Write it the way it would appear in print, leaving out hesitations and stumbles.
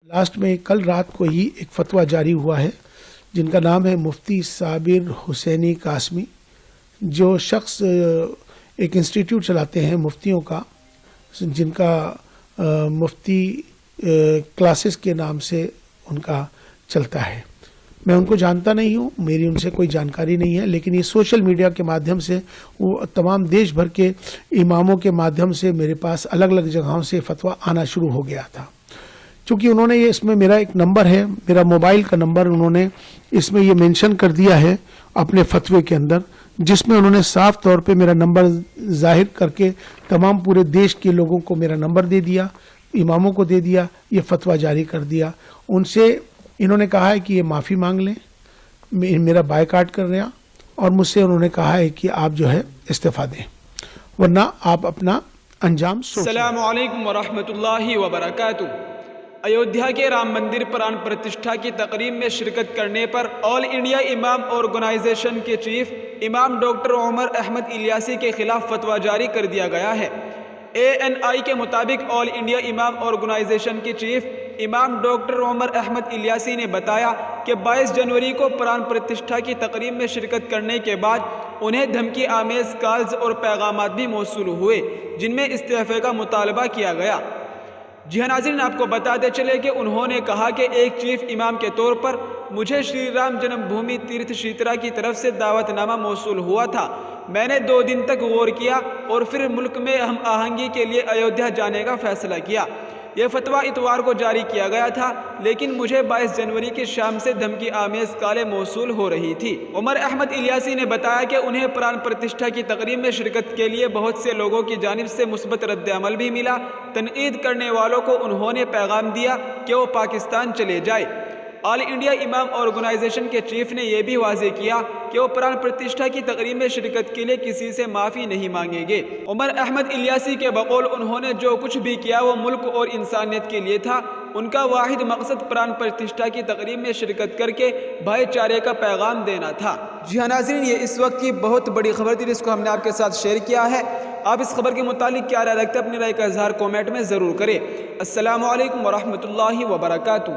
Last میں کل رات کو ہی ایک فتویٰ جاری ہوا ہے جن کا نام ہے مفتی صابر حسینی قاسمی، جو شخص ایک انسٹیٹیوٹ چلاتے ہیں مفتیوں کا، جن کا مفتی کلاسز کے نام سے ان کا چلتا ہے۔ میں ان کو جانتا نہیں ہوں، میری ان سے کوئی جانکاری نہیں ہے، لیکن یہ سوشل میڈیا کے مادھیم سے وہ تمام دیش بھر کے اماموں کے مادھیم سے میرے پاس الگ الگ جگہوں سے فتویٰ آنا شروع ہو گیا تھا۔ چونکہ انہوں نے یہ اس میں میرا ایک نمبر ہے، میرا موبائل کا نمبر انہوں نے اس میں یہ مینشن کر دیا ہے اپنے فتوے کے اندر، جس میں انہوں نے صاف طور پہ میرا نمبر ظاہر کر کے تمام پورے دیش کے لوگوں کو میرا نمبر دے دیا، اماموں کو دے دیا، یہ فتویٰ جاری کر دیا۔ ان سے انہوں نے کہا ہے کہ یہ معافی مانگ لیں، میرا بائیکاٹ کر رہے ہیں، اور مجھ سے انہوں نے کہا ہے کہ آپ جو ہے استعفیٰ دیں، ورنہ آپ اپنا انجام سوچیں۔ السلام علیکم ورحمۃ اللہ وبرکاتہ۔ ایودھیا کے رام مندر پران پرتشٹھا کی تقریب میں شرکت کرنے پر آل انڈیا امام آرگنائزیشن کے چیف امام ڈاکٹر عمر احمد الیاسی کے خلاف فتویٰ جاری کر دیا گیا ہے۔ ANI کے مطابق آل انڈیا امام آرگنائزیشن کے چیف امام ڈاکٹر عمر احمد الیاسی نے بتایا کہ 22 جنوری کو پران پرتشٹھا کی تقریب میں شرکت کرنے کے بعد انہیں دھمکی آمیز کالز اور پیغامات بھی موصول ہوئے جن میں استعفے کا مطالبہ کیا گیا۔ جی ہاں ناظرین، آپ کو بتاتے چلے کہ انہوں نے کہا کہ ایک چیف امام کے طور پر مجھے شری رام جنم بھومی تیرتھ شیترا کی طرف سے دعوت نامہ موصول ہوا تھا۔ میں نے 2 دن تک غور کیا اور پھر ملک میں ہم آہنگی کے لیے ایودھیا جانے کا فیصلہ کیا۔ یہ فتویٰ اتوار کو جاری کیا گیا تھا، لیکن مجھے 22 جنوری کی شام سے دھمکی آمیز کالیں موصول ہو رہی تھی۔ عمر احمد الیاسی نے بتایا کہ انہیں پران پرتشٹھا کی تقریب میں شرکت کے لیے بہت سے لوگوں کی جانب سے مثبت رد عمل بھی ملا۔ تنقید کرنے والوں کو انہوں نے پیغام دیا کہ وہ پاکستان چلے جائے۔ آل انڈیا امام آرگنائزیشن کے چیف نے یہ بھی واضح کیا کہ وہ پران پرتشٹھا کی تقریب میں شرکت کے لیے کسی سے معافی نہیں مانگیں گے۔ عمر احمد الیاسی کے بقول انہوں نے جو کچھ بھی کیا وہ ملک اور انسانیت کے لیے تھا۔ ان کا واحد مقصد پران پرتشٹھا کی تقریب میں شرکت کر کے بھائی چارے کا پیغام دینا تھا۔ جی ہاں ناظرین، یہ اس وقت کی بہت بڑی خبر تھی جس کو ہم نے آپ کے ساتھ شیئر کیا ہے۔ آپ اس خبر کے متعلق کیا رائے رکھتے ہیں؟ اپنی رائے کا اظہار کومنٹ میں ضرور کریں۔ السلام علیکم ورحمۃ اللہ وبرکاتہ۔